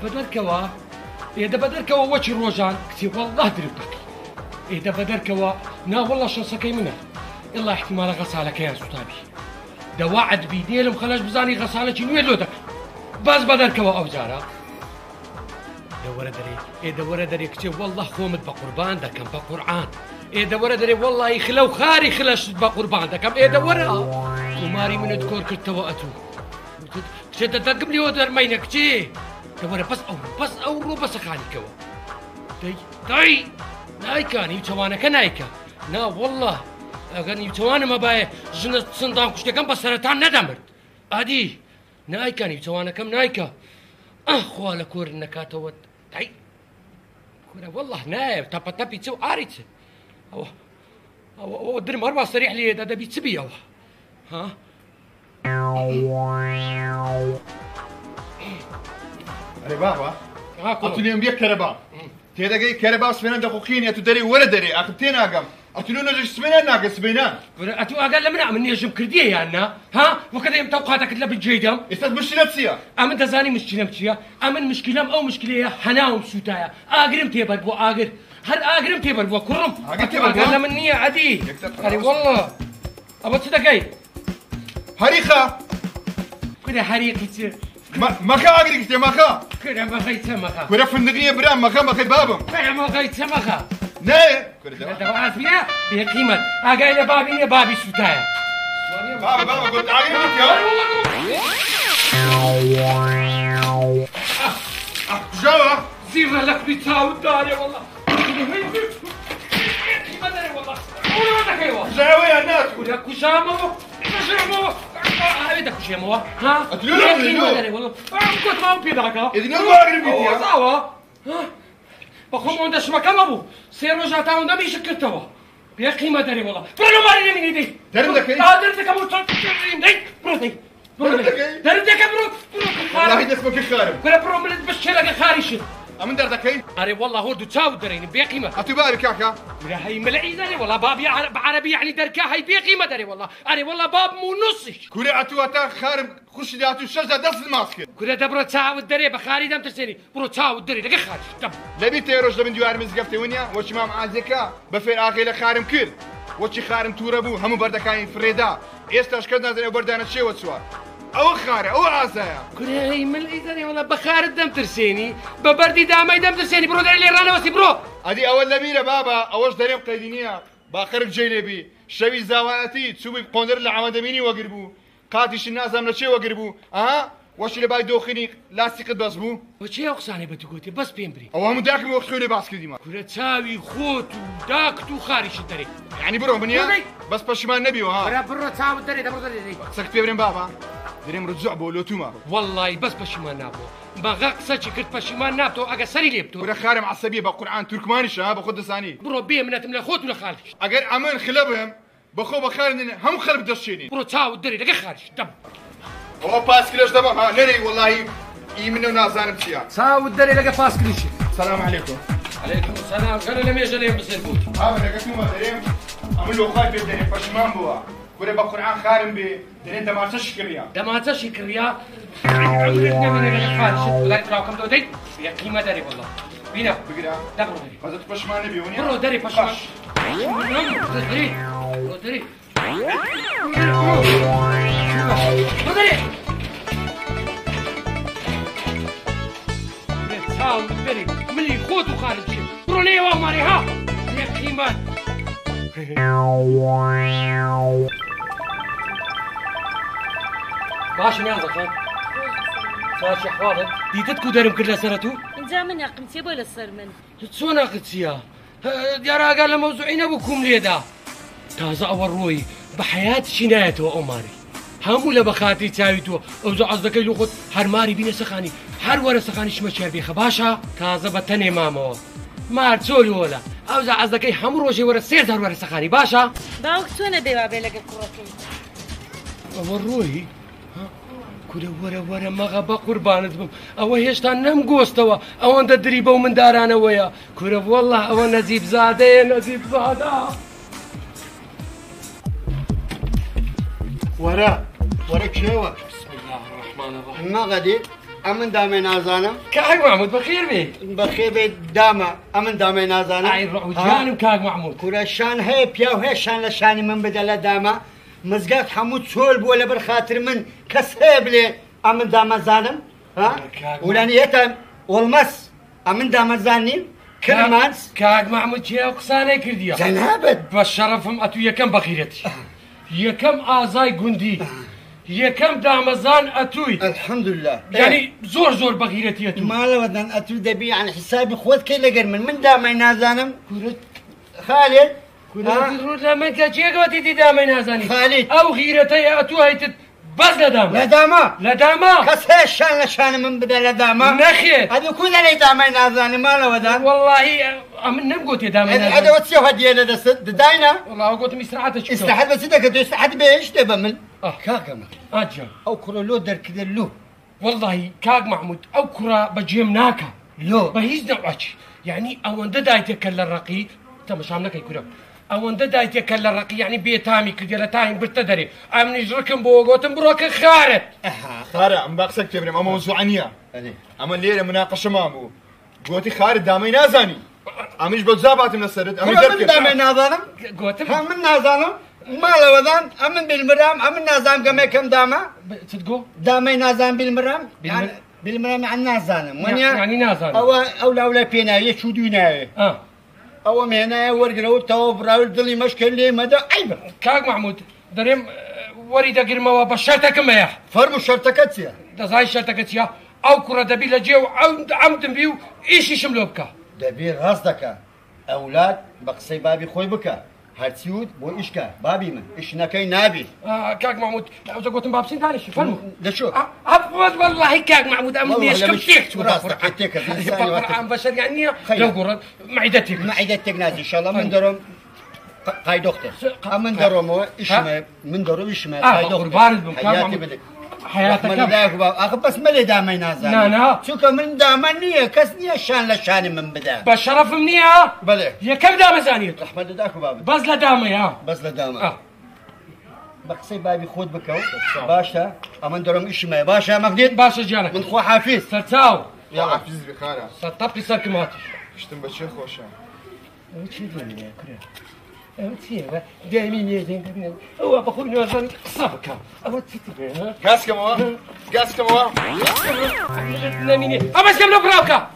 بدركوا إذا بدركوا وجه الروجان كتير والله دربك إذا بدركوا نا والله شنصكي منها إلا احتمال غسالك يا سطابي ده وعد بيديلم خلاص بزاني غسالك ويلودك بس بدركوا أوزارا دورة دري دورة دري كتير والله خومت بقربان ده كم بقرآن دورة دري والله يخلو خاري خلاص بقربان ده كم دورة وماري من دكور كتوا أتو كتير تقبل لي ودر مينك كتير دورة بس أورو بس خاني كوا داي نايكا نيوتوانا كنايكا نا والله أغني نيوتوانا ما باي جنة صندوق كشتي كم بس سرطان ندمر أدي نايكا نيوتوانا كم نايكا خوالة كور النكاتة داي كورة والله نايف تبي تسو آريتس أو درم أربع صريح لي ده بيتسبي أو ها أري بابا أتوني بيك كربا تيدا جاي كربا سبينان دقوقين يا تدري ولا دري أخذتين أقام أتلون نجش سبينان ناقص سبينان أتو أقل لمنا من يجم كردية يا أنا ها وكذا يوم توقعتك لا بتجيدم استاذ مشكلة سيا أمن تزاني مشكلة أمن مشكلة أو مشكلة حناوم سوتايا أقرم تيبر بو أقر هل أقرم تيبر بو كرم أقل مني عادي أري والله أبغى تصدقي هريخة كده حريقة مخا أقري كتير مخا كده ما غيت مخا كده فندقية برام مخا بابم كده ما غيت مخا ناي كده دواء فيها بقيمة أقايل بابي سوتايا بابا قلت أقري جوا زيرنا لك بتاود داري والله ما داري والله ولا كيوا جوا يا ناس ولا كشامو هذا كشامو ها أتلون ما داري والله كنت ما بيداك إذن هو أقري بيتيا زاوا ها بخوم عند شبكة مابو سير وجاتا عند ميش كتوا بيقي ما داري والله برو ماري من يدي دردك دردك أبو تشرين دي برو دردك برو والله هيدا اسمك خارم كنا برو ملت بشيلك خارشي أمن دردك أري والله هو دو تاود درين بقيمة أتبارك كاكا ولا هي ملعي داري والله باب بعربي يعني دركا هي بقيمة داري والله أري والله باب مو نصش كوري أتواتا خارم خش داتو الشجرة دس الماسك كنا دبرو تاود دري بخاري دم ترسيني برو تاود دري لقى خارج دم لبي تيروش لمن دوار مزقفتي ونيا وش ما معازكا بفير آخي لخارم كل وشي خارم توربو همو بردكاين فريدا إستاش كدنا زي بردانا شي وتسوا أو خاري أو عزايا كنا هي ملعي داري والله بخار الدم ترسيني ببردي دامي دم ترسيني برو داري لي رانا وسي برو هذه أول لبيرة بابا أوش دريم قيدينيا باخرك جيلبي شوي زواتي تسوي قندر لعمدميني وقربو قاتش الناس من شيء وقربو وش اللي باي دوخني لاستيق بسبو وشي أقصاني بتقولي بس بيمبري أو هم داك وقتوني باس كديما كنا تساوي خوت وداكت وخارج الدري يعني برو منيا بس بشمان نبي كنا برو تاود دري دبرو دري سكت بيبرين بابا دريم رجع بولو توما والله بس بشمان نابو بغاق ساتشي كنت بشمان نابتو أجا سري ليبتو ولا خارم عصبية بقرآن تركمانش باخد ثاني برو بيه من أتمنى خوت ولا خارج أجر أمان خلبهم بخو بخارن هم خرب دشيني برو تاود دري لقى خارج دم هو باس كلاش دابا نري والله يمنو نازان بسيا تاود دري لقى فاس كليشي السلام عليكم عليكم السلام أنا لم يجي لي بسيربوت لقيتو ما دريم عمل له خايف دريم بشمان بوا كوري بقرآن خارم بي دريم دما تشكريا دما تشكريا عمرتنا من لقى خارج لا تراكم دو دي يا قيمة دري والله بينا بقرا دبرو دري ما زدت بشمان بيونيا برو دري بشمان دري برو دري برو دري تاود دري ملي خوت وخارج برو ليه وامري ها يا قيمة باش نازل خان فاش احوالك ديتتكو دارم كلها سنتو انجا من يا قمتي بولا السرمن تسونا قدسيا ديارا قال موضوعين ابوكم ليدا تازا اول روي بحياتي شنايته واماري هم ولا بخاتي تاويتو اوزو عزدك يلوخد هر ماري بينا سخاني هر ورا سخاني شمشير بيخ باشا تازا بتني ماما ما تسولي ولا اوزو عزدك هم روجي ورا سير ورا سخاني باشا باوك تونا بيبابي لقى كروكي اول روي كل ورا مغبا قربان دبم او هيشتان نم قوستوا او انت دريبه ومن دارانا ويا كل والله او نزيب زاده ورا شو بسم الله الرحمن الرحيم ما غادي ئەمن دامێ نازانم کاک محمود بەخێر بێت بەخێ بێت دامە ئەمن دامێ نازانم ئای ڕۆژیانم کاک محمود کوورەشان هەیە پیا و هەیە شان لە شانی من بدە لە دامە مزگەوت هەموو چۆل بووە لەبەر خاتر من کەس هەیە بڵێ ئەمن دامەزانم ولانیەتە وڵمەس ئەمن دامەزانیم کرمانس کاک محمود چیا قسانەی کردیە جەنابەت بە شەرەفم ئەتوو یەکەم بەخیرەتی یەکەم ئازای گوندی یەکەم دامەزان ئەتووی الحەمدولله یعنی زۆر زۆر بەخیرەتی ئەتوو ماڵەوەدان ئەتوو دەبی عن حسابی خۆت کەی لەگەر من دامای نازانم خالێت من کە چێگەوەتی دی دامەی نازانی خالید ئەو غیرەتەی ئەتوو هەیتت بەس لە داما لە داما لە داما کەس هەیە شان لە شانی من بدە لە داما نەخێت ئەدو کو دەڵێ دامای نازانی ماڵەوەدان واللهی ئەمن نەمگوتێ دامەی نازانی ئەدەوە چێ هەدیە لە دەستت دداینا والله گوتم ئیسراحەتە چ ئیسراحەت بەچی دەکەت تۆ ئیسراحەت بێش دێ بە من کاکەمە ئاجا ئەو کوڕە لۆ دەرکردە لۆ والله کاک محمود ئەو کوڕە بەجێم ناکە لۆ بە هیچ نەوەچی یعنی ئەوەندە دایتێکە لە ڕقی تەمەشام نەکەی کورە ئەوەندە دایتێکە لە ڕقی یعنی بێتامی کردێ لە تایم برتە دەرێ ئەمنیش ڕکم بۆ گۆتم بڕۆکە خارت خارە ئەم با قسەک تێبرم ئەمە موزوع نییە ئەمە لێرە مناقەشەمان بوو گوتی خارت دامەی نازانی ئەمیش بە جاباتم لەسەرت ئەمە من دامای نازانم گۆتم ها من نازانم ماڵەوەدان ئەمن بیلمرام ئەمن نازانم گەمێکم داما چت گۆ دامای نازان بیلمرام بیلمرام عن نازانم یعنی نازانم ئەو لاولای پێناویە چوو دوی ناوێ ئەوە مێنایە وەرگرەوە تەوە براول دڵی مەشکە لێ مەدە ئەیبە کاک محمود دەرێم وەری دەگرمەوە بە شەرتەکەم هەیە فەرمو شەرتەکە چییە دەزای شەرتەکە چیە ئەو کوڕە دەبی لە جێ و ئەمدم بی و ئیشیشم لۆ بکە دەبێ ڕاست دەکە ئەولاد بە قسەی بابی خۆی بکە هەرچیوت بۆ ئیشکە بابی من ئیشنەکەی نابی کاک محمود ئەوجا گوتم بابسین دانیشی فەرمو دەچۆ ئەفوت والله کاک محمود ئەم مێشکم تێک چوو ڕاستەکە تێکە ئەم بەشەریان نییە لەو گوڕە مەعیدەتێک مەعیدەت تێک نازی ئینشاءالله من دەڕۆم قای دۆختەر من دەڕۆمەوە ئیشمە من دەڕۆ ئیشمە قای دۆختەر قوربانت بم کاک محمود حياتك اخ بس ملي دائما نازل لا شو من دائما نيه كس نيه شان لشان من بدا بشرف منيها بلى يا كم دام زانيت احمد داك بابا بس لا دام يا بس لا دام بقصي بابي خود بكو باشا امن درم ايش ما باشا مقديد باشا جانك من خو حافظ سرتاو يا حافظ بخارة سطبتي سركماتي شتم بشي خوشا وش يدوني يا كريم أوتيه دايمين يدين هو بخون يوزن صبكا أوتيه قاس كم هو قاس كم هو نميني أبغى كم نبراوكا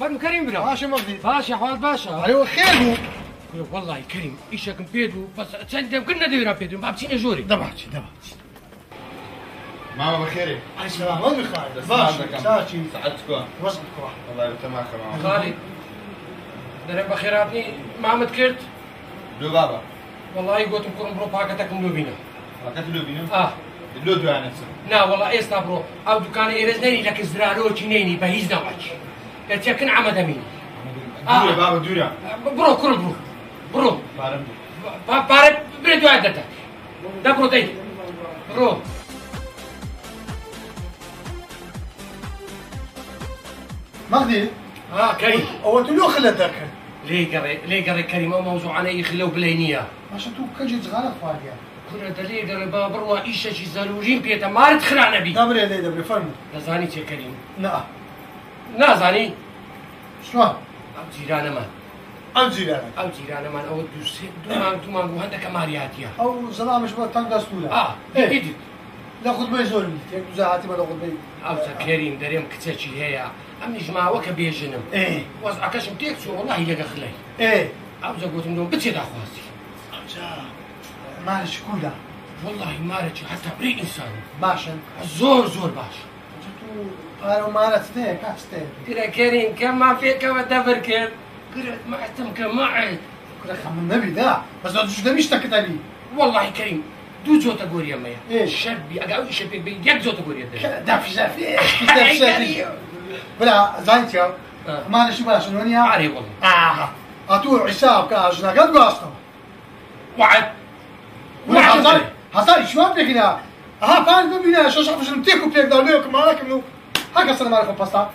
فهم كريم بلا باشا مغدي باشا حوال باشا ايوه خير هو والله كريم ايشك بيدو بس تندم كنا ديرا بيدو ما بتسين جوري دبعتي ماما بخير على السلامة وين خالد باشا ساعتي سعدتكم وصلتكم الله يتماك معه خالد درب بخيراتني ما متكرت لو بابا والله قلت لكم برو باكتكم لو بينا باكت لو بينا لو دو يعني لا والله ايستا برو او دكان ايرزني لك زرارو تشينيني بهيز نواج قلت يكن عمد امين دورة بابا دورة برو كل برو بارب بريدو عدتك ده برو تيت برو مغدي كريم اول تلو خلتك ليه قري كريم او موضوع انا يخلو بلينيه عشان تو كجي صغار فاضيه كنا دليل قري بروا ايش شي زالوجين بيتا ما تخرع نبي دبري فرمي لزاني يا كريم لا نازاني شلون او جيران ما او جيرانك او جيران ما او دومان وهندك مارياتيا او زلامش بو تنقص طوله ايدي لا خذ بي زول تيك زعاتي ما خذ بي او كريم دريم كتشي هي امني جماعه وك بيجنم وضع كشم تيكسو والله يلقى خلي او زقوت منهم بتشي دا خواسي مالش كودا والله مالك حتى بري انسان باشا زور باشا قالوا مالتي كاستي كده كريم كم ما فيك ودبر كده قرأت ما اعتم معي كده خم النبي ده بس ده شو ده مش تكتالي والله كريم دو زوت اقول يا ميا ايش شبي اقاوي شبي بي يك زوت اقول يا دافش بلا زايت يا ما انا شو باش نونيا عاري والله أتو حساب كأجنا قد قاستوا وعد حصل شو بيجينا فان ببينا شو شاف شو نتيكو بيك دوليك مالك إنه هكذا صار مالكم بسطة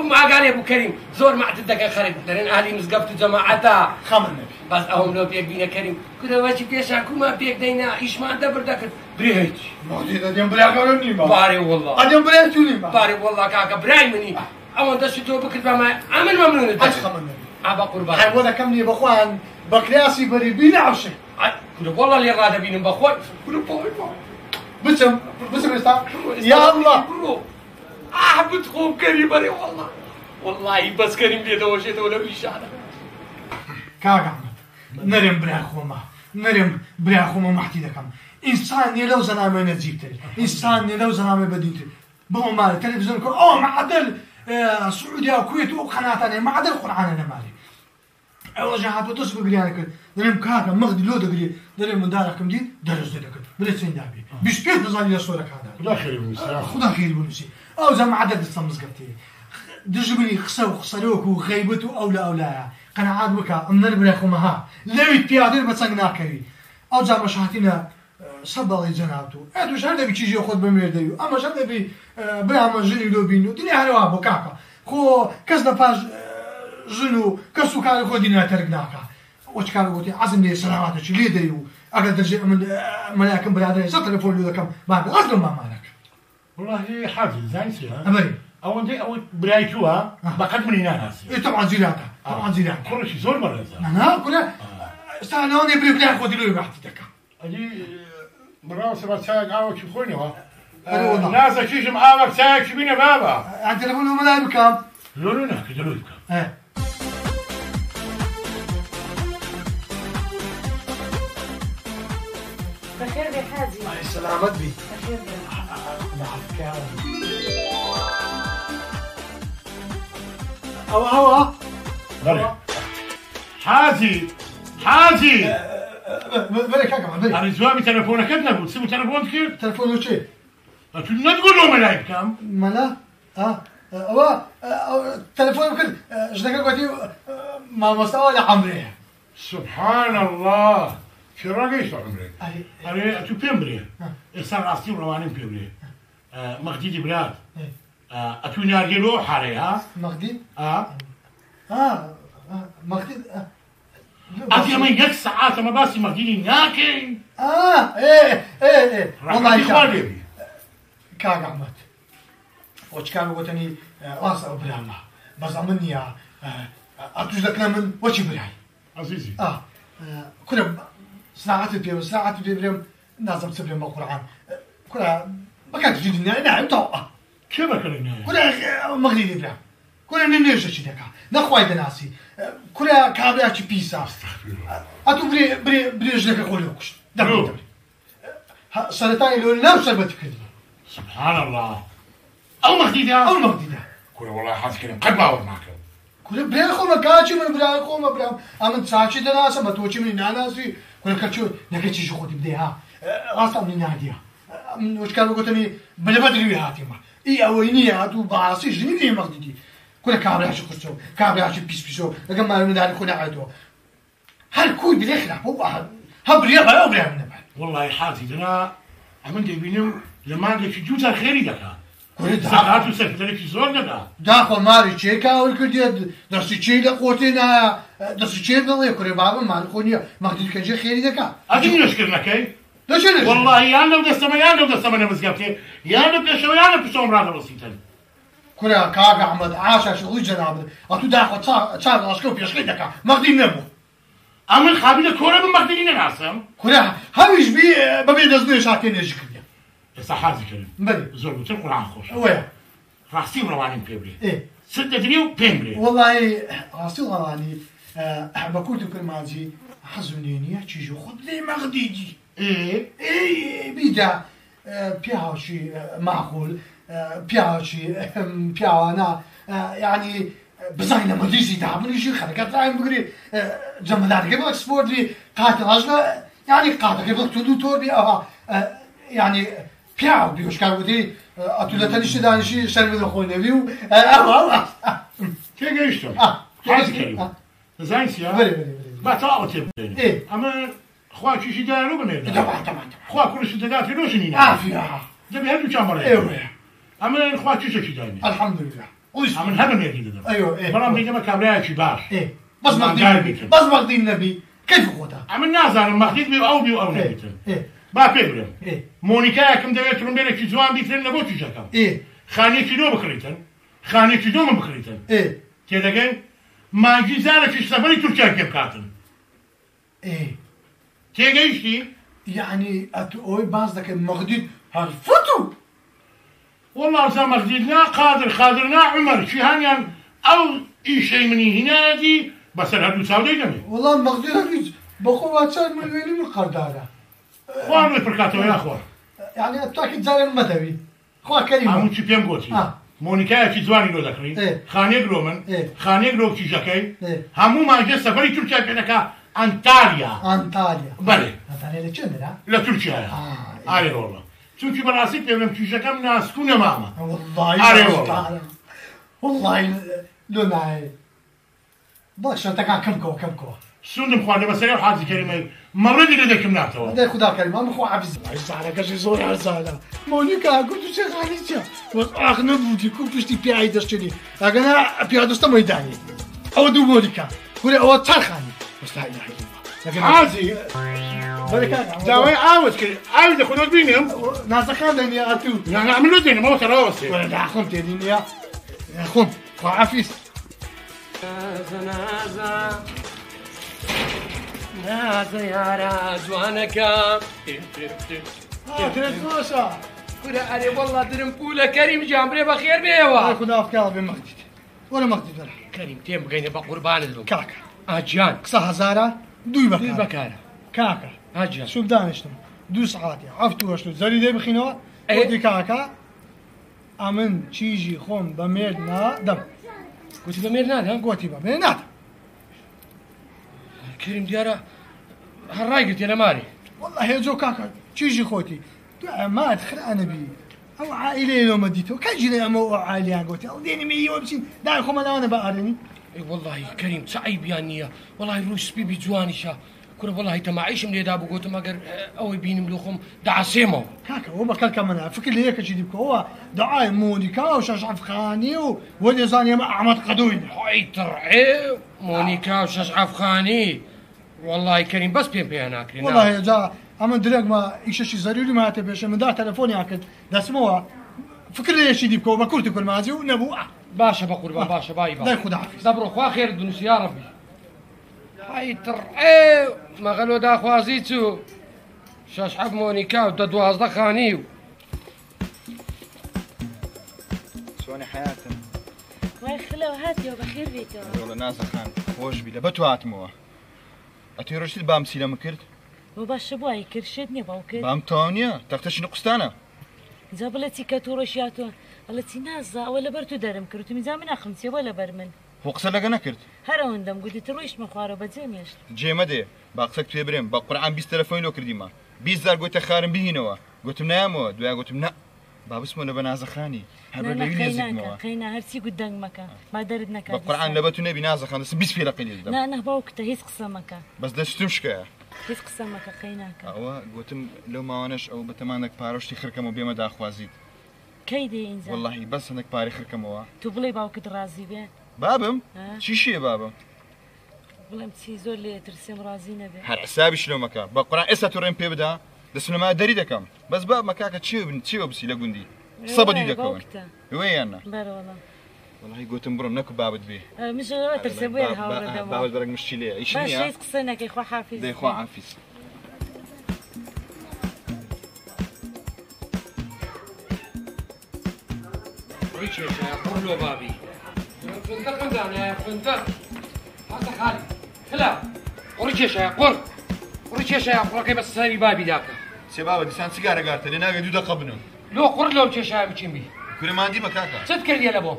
ما قال يا ابو كريم زور ما عتدك خرب درين اهلي مسقفت جماعتها خمر النبي بس اهم لو بيك بينا كريم كذا واجي بيشاكو ما بيك دينا ايش ما دبر دك بريج موجود أديم بلا قالوني ما باري والله أديم بلا توني ما باري والله كاكا براي مني اول دش تو بكر ما عمل ممنون أش خمر النبي ابا قربان هاي ولا كم لي بخوان بكراسي بري بينا عشان كذا والله اللي راده بين بخوي كذا باي بسم استا يا الله بتخوم كريم بري والله بس كريم بيده وشيته ولا بيشاده كاغا نرم براخوما نرم براخوما محتي دكم انسان يلو زنامه نزيبتر انسان يلو زنامه بديتر بو مال تلفزيون كو او معدل سعوديه وكويت وقناتنا معدل قران انا مالي اول جهات وتص بقريانك نرم كاغا مغدي لو دغري نرم مداركم دي درس دك بلسين دابي بيشكيت نزال يصورك هذا خدا خير المسا خدا خير بنسي او زعما عدد الصمز قبتي دجبني خسو خسروك وغيبته اولا قناعات بكا امنر بريخومها لويت بيادر بتصنع كري او زعما شاتينا صبالي جنابتو ادو شهر دبي تشيجي خود بميرديو اما شهر دبي برا جني دو بينو دنيا هلوا بوكاكا خو كسنا باج جنو كسو كان خودينا ترقناكا وش كانوا قلتي عزم لي سلاماتك لي ديو اقدر تجي من ملاكم برادري صار تليفون لي كم ما اصلا ما مالك والله حافظ زين سيها ابي أو برايتوها بقد من هنا ناس إيه طبعا زيلاتا طبعا زيلاتا كل شيء زور مرة زين أنا كنا استعنوني بريك خودي له واحد دكا أجي براو سبعة ساعات عاوك شوفوني ها والله. ناس أشيش معاك ساعات شو بينا بابا عن تليفون ملاعب كام لولونا كده لولونا ايه بخير يا حازم سلامت بي بخير هوا بري حازي حازي بري كاكا بري أنا زوامي تلفونك كده نقول سيبوا تلفونك كده تليفونه شي أتقول لا تقول له ملاك كام ملا هو تليفونه كده جدك قلتي ما مستوى لعمري سبحان الله شو رأيك عمري أي أنا أتو بيمري إنسان عصي رواني بيمري مغدي براد أتو نارجلو حالي ها مغدي مغدي أتي من يك ساعات ما باسي مغدي ناكي ايه والله خالي كاغ احمد وش كانوا قلتني واصل براما بس عملني اتوجدكنا من وش براي عزيزي كنا ساعات البيم نازم تسبيم القرآن كنا ما كانت تجينا نعم طوقة كيف كلنا كنا مغربي بلا كنا ننجش شي دكا نخواي دناسي كنا كابرياتش بيسا اتو بري رجلك قولوكش دبري سرطان لو لا سبت كده سبحان الله أو مغدي ده او مغدي ده كل والله حاسس كلام قد باور معك كل بريخو ما كاتشي من بريخو ما برام امن ساچي دناسا ما توچي من ناناسي كل كاتشو نكتشي شو خدي بديها راسا من ناديا وش كانوا قلتني بلا بدري هاتي ما اي اويني هاتو باسي جني مغدي دي كل كابرياتش قصو كابرياتش بيسو لما من دار كنا عادو هل كوي بالاخره هو هبريا بلا بريا من بعد والله حاسس أنا عملت بينو لما عندك جوزها خيري دكا كل ساعات وسكت لك في زور دكا داخل ماري تشيكا والكل درسي تشي لقوتنا درسي تشي ضل يكري بابا مال خونيا مغدي كنجي خيري دكا أديني نشكر لك إيه ليش انا والله يا لو دستما يا لو دستما نمسكتي يا لو بشو يا لو بشو مراد بسيطة كنا كاغا احمد عاشا شغل جناب اتو داخل تشار اشكو بيشكي دكا مغدي نمو أمن قابل كورة من مقدرين ناسم كنا هاويش بي ببي دزني شاكين يشكي صحازي كلام بلي زور بتر قرآن خوش ويا راسي رواني بيبري ايه سدة دريو بيمري والله اصل غلاني بكوت كل ماجي حزنيني تشيجو خد لي مغديجي ايه بيدا بياوشي معقول بياوشي بياوانا يعني بزاينا مدرسي دابني شي خلقت راي بقري جمدار قبل سبورت لي قاتل اجنا يعني قاتل قبل تدو توربي يعني بياو بيوش كاودي اتولتني شي دانشي شرم الخوي نبيو كي جيشتو حاسس كلام زاینسیە با تەواو تێ بێنین ئەمە خوا چیشی دایانۆ بنێت خوا کوڕشی دەدات فێرۆژنی دەبێ هەردووچیان بەڵێ ئەمە خوا چیشێکی داینێ الحەمدولله ئەمن هەمێکی دەدەم بەڵام بێگەمە کابرایەکی باش بەس مەغدی نەبی کەیف خۆتا ئەمن نازانم مەخدیت بێ ئەو بی و ئەو نەبیتن با پێ برم مۆنیکایەکم دەوێت ترومبێرێکی جوان بیترن لە بۆ چیشەکەم خانێکی نۆ بکڕیتن خانێکی دۆ من بکڕیتن تێدەگەن ماگی زارێکی سەفەری تورکیا پێ بکاتن تێگەیشتی یعنی ئەتو ئەوەی باز دەکەن مەغدید هەرفەتو والله زە مەغدید نا قادر نا عومەر چیهانیان ئەو ئیشەی منی هینایەتی بەسەر هەردوو چاودەی دەمێ وەڵام مەغدید هیچ بەخۆ 4 ملیۆنی من قەردارە خوا بێ پڕکاتەوە یاخوا یعنی ئەتاکی جارێ مەدەوی خوا کەریم هەموو چی پێم گوتی مۆنیکایەکی جوانی لۆ دەکڕین خانێک لۆ من خانێک لۆ کیژەکەی هەموو ماگە سەفەری تورکیا پێ دەکا ئەنتالیا بەڵێ لە چێنرا لە تورکیایە ئارێ وەڵڵا چونکی بەڕاستی پێ بڵێم کیژەکەم ناسکوونە مامە وەڵڵای لۆ نایە باش شەرتەکان کەم کۆ سوندم خواردە بەسەری حاجی کەریمەی مەڕەدی لە دەکەم ناتەوە دەی خدا کەریم ئەمە خۆ حەفیز زارەکەشی زۆر هەرزانە مۆنیکا گوت چێ خالیچە ئاخ نەبوودی کو پشتی پیایی دەشتنی ئەگەنا پیا دەستە مەیدانی ئەوە دوو مۆنیکا کورێ ئەوە چارخانی حاجی داوای ئاوت کرد ئاوی لە خۆت بینم نازەکان دەنیا ئەتوو من لۆ دێنمەوە تەڕاوەسێ خۆم تێدینیا خۆم خوا حەفیز نازە یارە جوانەکەم تێنۆشە کورە ئەرێ وەڵڵا درم پولە کەریم جان برێ بەخێر بێەوە خدا بکاڵ بێ مەغدید وەرە مەغدید وەرە کەریم تێم بگەینە بە قوربانت بم کاکە ئاجیان قسە هەزارە دوی بەکارە کاکە ئاجیان سوب دانیشتم 2 سعاتی هەفت و هەشت زەری دێ بخینەوە ئەوەی کاکە ئەمن چیژی خۆم بە مێرد نادەم گوتی بە مێر نادەم گوتی بە مێر نادەم کەریم دیارە هەڕای گرتێ لە ماری والله هێجۆ کاکە چیژی خۆتی تو ئەمات خرانەبی ئەو عائلەیە لۆمە دیتەوە کەجی لە ئەمە ئەو عائلیان گوتی ئەو دێنی ئەوە بچین دای خۆمە ناوانە بە ئارێنی والله کەریم چ عیبیان نییە والله ڕووی سپیبی جوانیشە کورە والله تەماعیشم لێدا بگوتم ئەگەر ئەوەی بینم لە خۆم دەعاسێمەوە کاکە ئەوە بەکەلکە منە فکر لە یەکەچی دی بکەوە دەعای مۆنیکا و شەش ئەفغانی و وە دێزانی ئێمە ئەحمەد قەدووین هۆی تڕعێ مۆنیکا و شەش ئەفغانی والله کەریم بەس پێم پێیان ناکرێن والله جا ئەمە درێگمە ئیشەشی زەروری ماتە پێشە مندا تەلەفۆنیان کرد دەسمەوە فکر لە یەشی دی بکەوە بە کورتی کورمازی و نەبوو باشە بە قوربان باشە بای دای خدا حافظ دەبڕۆ خوا خێر دونوسی یا ڕەبی هەی تڕعێ مەغەلۆ داخوازی چوو شەش حەب مۆنیکا و دە 12 خانی و چۆنی حیاتم وای خلەوە هاتیەوە بەخێر بێتەوە وڵە نازەخان خۆش بی لە بە تو هاتمەوە ئەتوی ڕۆشتیت بام سیلەمە کرد بۆ باشە بووایی کرشێت نییە باو کرد بام تەواو نییە تەختەشی نقستانە جا بڵێ چی کە تووڕۆژیاتۆ ئەڵە چی نازا ئەوە لەبەر تو دەرم کرد و میزان من ناخم چێوە لەبەر من بۆ قسە لەگە نەکرد هەر ئەوەندەم گوتی تڕۆیشتمە خوارە بەجێ مێشت جێمە دێ با قسەک توێ برێم بە قورعان 20 تەلەفۆنی لۆ کردیمە 20 زار گوتە خارم بهینەوە گوتم نایامەوە دوای گوتم نە با بسمە لە بە نازەخانی هەبەر لەوی نێزیکمەوە قەینا هەرچی گوت دەنگ مەکە با دەرت نەکات بە قورعان لەبە تو نەبی نازەخان دەستم 20 فێلەقی لێ دەدەم نا باوکتە هیچ قسە مەکە بەس دەستم شکایە هیچ قسە مەکە قەیناکە ئەوە گوتم لەو ماوانەش ئەو بەتەمانێک پارۆشتی خرکەم و بێمە داخوازیت کەی دێ ئینجا واللهی بەس هەندێک پارەی خرکەمەوە تو بڵێ باوکت ڕازی بێ بابم چیشیە بابم بڵێم چی زۆر لێ ترسێم ڕازی نەبێ هەر حسابی شلۆمەکە بە قورعان ئێستا تو ڕێم پێ بدا دەسمە دەری دەکەم بەس باب مەکاکە چیوە بسی لە گوندی سەبەدی دەکەون وێ یاننا بەرەوەڵە واللهی گوتم بڕۆم نەکو بابت بێ مژەوە ترسێ بۆ هاوڕێدەمەوە بابت بەرەک مشتی لێ ئیش باش نییە هیچ قسە نەکەی خوا حافیز دەیخوا حافیز ڕووی کێشەیە قوڕ لۆ بابی فندەقم دانایە فندەق هاتە خالی خلا قوڕی کێشەیە قوڕی کێشەیە قوڕەکەی بە سەری بابی داکە سێ بابە دیسان سیگارەگارتە لێ ناوێ 2 دقە بنم لۆ قوڕ لەو کێشەیە بچین بی کورماندی بە کاکە چت کردیە لە بۆ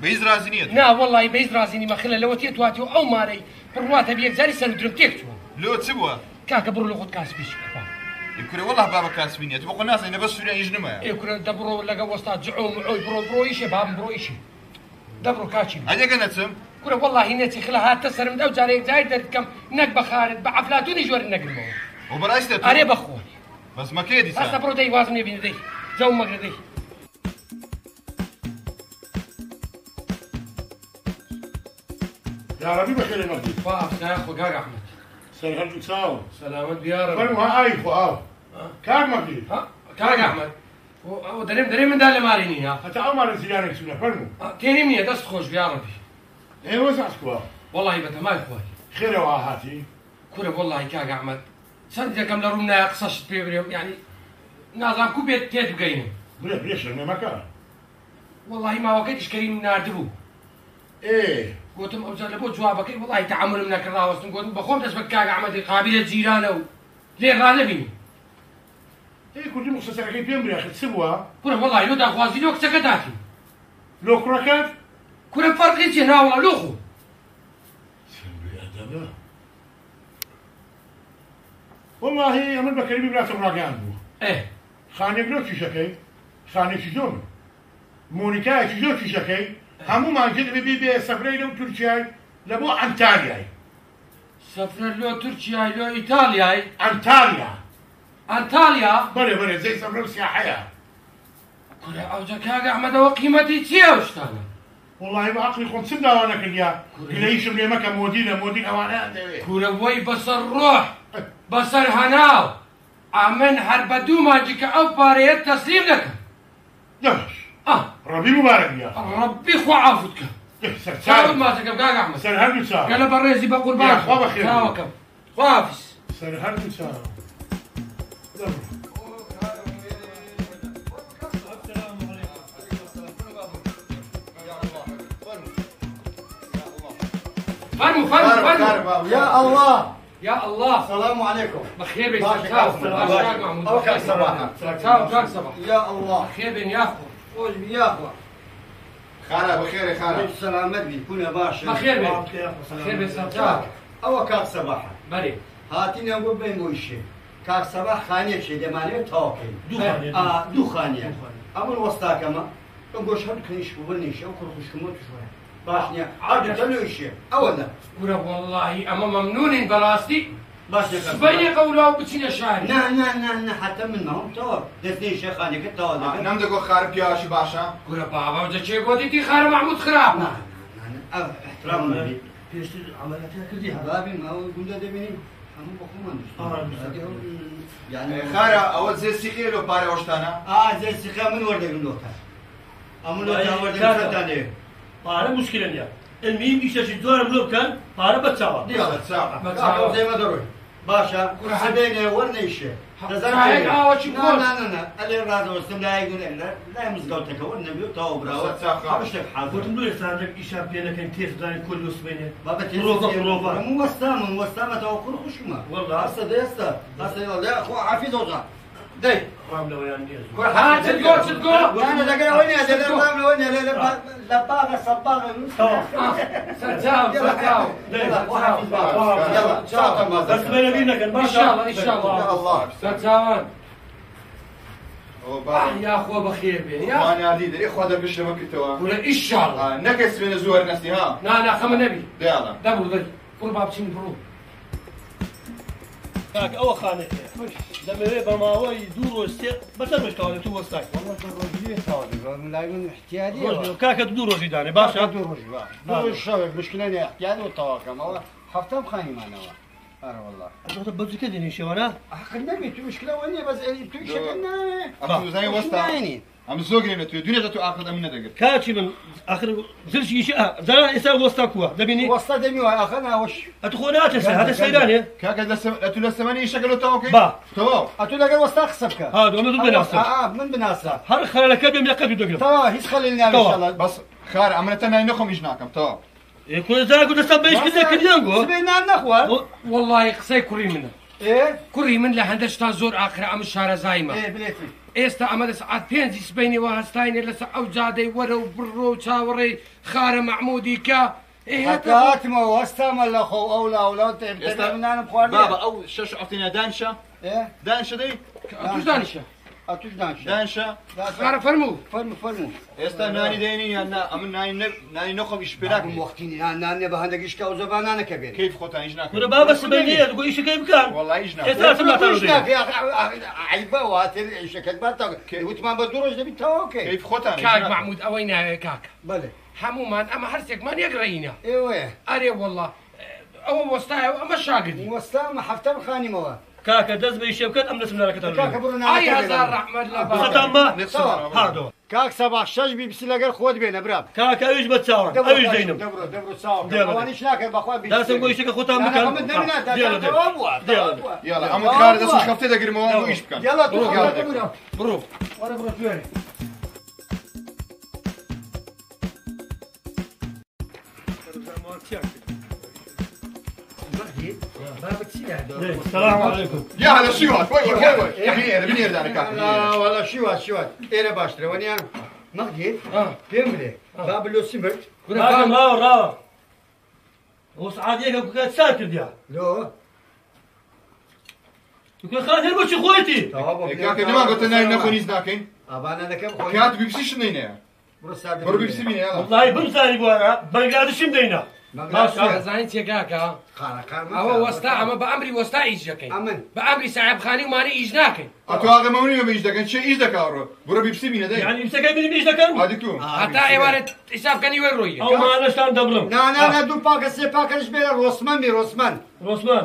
بەیز رازی نییە نا وەڵی بەیز رازینی مەخلە لەوە تێتواتی و ئەو مارەی بڕواتە بەیەکجاری سەر درم تێک چووە لۆ چ بووە کاکە بڕۆ لە خۆت کاسبیش کورێ وەڵا بابە کاسبینێت بۆ خۆ نازانینە بەس سووریا هیچ نمایە ئێکورە دەبڕۆ لەگە وەستا جعۆ معۆی بڕۆ ئیشێ بابم بڕۆ ئیشێ دەبڕۆ کاچی ئەجێگە نەچم كورة والله نيتي خلا هات تسر من أوجع عليك زايد كم نك بخارد بعفلاتوني جور النجم وبرأيست أنا بخون بس ما كيدي هسه برو دي وازني بين دي جو مغردي يا ربي بخير المجد فاف يا أخو كاك أحمد سلام تساو سلامات بيارب فرموا هاي خو كاك مجد ها كاك أحمد ودريم من دال ماليني ها حتى عمر زيارة سنة فرموا تاني مني دست خوش بياربي ايه وزع سكوا والله بتا ما يخوي خير وهاتي كورة والله كاك أحمد سنتي كم لرونا قصشت بيبريم يعني نازم كوبيت تيت بقينم ليش ما كان والله ما وقتش كريم ناردبو ايه قلت لبو جوابك والله تعامل منك الراوس قلت بخوم تسبك كاك أحمد قابلة جيرانه ليه رانبيني ايه كنت مختصر كيف يمري اخي تسبوا كورة والله لو داخوازي لوك سكتاتي لو كراكات كورة فرق إيش هنا والله لوخو سلبي ادبا والله امر بكريم بلاتهم راقان بو إيه خانك لو تشكي خانك شجون مونيكا شجون تشكي همو ما جد بي سفري لو تركيا لبو انتاليا سفر لو تركيا لو إيطاليا انتاليا بله بله زي سفر سياحية كورة أوجا كاك أحمد وقيمتي تيا وشتانا والله ما عقلي كنت سبنا وانا كليا كليش من مكة مودين اوانا كورة وي بصر روح بصر هناو أمن حرب دوما جيك أو باريت تسليم لك ياش ربي مبارك يا ربي خو عافوتك ساوي ما تكب كاك أحمد سر هل ساو قال بريزي بقول باش خوا بخير ساوكم خافس سر هل ساو فرموا يا الله يا الله السلام عليكم بخير بن أو كان صباحا يا الله بخير بن يا أخو قول بي يا أخو خالة بخير يا خالة سلامت بي كون يا باشا بخير بن سرجاك أو كان صباحا بلي هاتين أقول بين موشي كان صباح خانية شيء دمانية تاكل دو خانية أمر وسطا كما نقول شهر كنيش ببنيش أو كرخش كموت شوية باشنيا عاد تلوشي أولا والله أما ممنون براستي باشنيا سبيني قولوا بتشيل شاري نه حتى من معهم تور دفني شيخاني كتور نم دقو خارب يا شي باشا كورا بابا وجا شي قولتي تي خار محمود خراب احترام نبي بيش عملتها كردي حبابي ما هو قلنا دبني همو بخومان يعني خارة أول زي السيخي لو باري وشتانا زي السيخي من ورده قلوتها أمون لوتها ورده فتاني پارە مشکلە المهم ئیشەشی دوارم لۆ بکەن پارە بەچاوە زي ما ضروري باشا حبينا ورنيشه هاي عاوش يقول لا اللي راد وسم لا يقول لا مزقوتك والنبي توبرا وتسخر گوتم لۆ ئێستانێک ئیشان پێ نەکەین تێزدانی کۆل وسبێنێ بابا تيروفا مو وسامة توقر خشمة والله هسه ديستا هسه لا اخو عفيد وضع دي رام لەوەیان نێز هات تقول انا دقيقة وين يا زلمة رام وين يا لباغة صباغة سرتاو يلا شاطر ما بس بينا بينك ان شاء الله ان شاء يا الله سرتاوان يا اخو بخير بين يا انا عديد اخو هذا بشر مكتوا ولا ان شاء الله نكس من زور نفسي ها لا خم نبي يلا دبر ذي كل باب شنو برو کاک ئەوە خانێک دەمەوێت بەماوەی دوو ڕۆژ بەتەر بشتاوانێت تو وەستای کاکە دوو ڕۆژی دانێ باشە دو شوي مشكلة احتياج وتواكم حفتة بخاني معنا والله ئەتە بەجوکە دێنی شێوانە حق النبي تو مشكلة وين بس تو شكلنا أخذ زي وسطا أم زوجي نتوي الدنيا تتو آخذ أمنا دقر کاچی من آخر زرشی زرا ئێستا وەستا کووە دەبینی وسط دمي واخذنا وش ئەتخۆ ناتەسە هاتە سەیرانێ كاكا أتو لسماني شكله توكي با تو أتو لقى وسط خسبك ها دوما دوو بناسە من بناسة هەر خەلەکە بێم لە قەبی دەگرم توا هيس خلينا ان شاء الله بس خار أمنا تنا نخم إجناكم تو كۆزا گوتە سە بەیش کردە کردیان گۆ سبينا نخوة والله قصي كوري منه ايه كوري من لهندش تا زور آخر أم الشارع زايمة ايه بليتي ئێستا ئەمە سعات پێنجی سبەینی وهستاینێ لەسەر ئەو جادەی وەرە و بڕۆ و چاوەڕێی خارە مەحموودی کە هاتم وستام الاخو اولا اولاد تبتدي من انا بخواري بابا أو شش عطينا دانشة ايه دانشة دي توش دانیشە ئەتوش دانشە دانشە خارە فەرموو فەرموو ئێستا نانی دێنی یان نا ئەمن نانی نەخۆم ئیش پێراکەم وەختی نانێ بە هەندێکیشکە ئەو زەبانانەکە بێت کەیف خۆتان هیچ ناکەم ورە بابە سبەیە دەگۆ ئیشەکەی بکەن وەڵڵای هیچ ناکەم ئێستا چەند ماتان عیبە واتر ئیشەکەت باتە وتمان بە دوو ڕۆژ دەبیت تەواوکەی کەیف خۆتان کاک محمود ئەوەی ناوێ کاکە بەڵێ هەمومان ئەمە هەرسێکمان یەکڕێینە ئێوەیە ئەرێ وەڵڵا ئەوە وەستایە ئەمە شاگردی وەستامە هەفتە بخانیمەوە کاکە دەست بە ئیشە بکەن ئەم دەسم لەرەکەتان کاکە بڕۆ ئای هەزار ڕەحمەت لە بەسەتان بە هاردەوە کاک سەباح شەش بیبسی لەگەر خۆت بێنە برام کاکە ئەویش بە چاوەڕ ئەویش دەینم دەبڕۆ چاوەوانیش ناکەن بەخوا دەستم بۆ ئیشەکە خۆتان بکەن یاڵە ئەمە کار دەست خەفتە دەگرمەوە بۆ ئیش بکەن بڕۆ وەرە بڕۆ توێنێ سلام علیکم یا هەڵە شیوات بنێر دانەکە وەڵا شیوات ئێرە باشترە وەنیان مەغدی پێم بڵێ با بلۆسی مرد کاکە ڕاوە ئەو سعادیەکە کوکات چا کردیا لۆ کوکە خان هەر بۆچی خۆیتی کاکە نەما گۆتە نای نەخۆنیز ناکەین ئابانە دەکەم خۆی کات بیبسی شنینەیە بڕۆ بیبسی بینێ وڵڵای بمزانی بووە بەنگلادشیم دەینا زانین چێکاکە ئەوە وەستا ئەمە بە ئەمری وەستا ئیش دەکەین بە ئەمری ساحێبخانی ومانە ئیش ناکەین ئەتو ئاغەمەونی بە ئیش دەکەن چێ ئیش دەکاڕۆ بڕۆ بیبسی بینە دەی یعنی ئیشەکەی بینیم ئیش دەکەن ئادیتو هەتا ئێوارێت حیسابکەنی وەی ڕۆیە ئەومانەشتان دەبڵم نانە دوو پاکە سێ پاکەش بێنە ڕۆسمەن بی ڕۆسمەن ڕۆسمان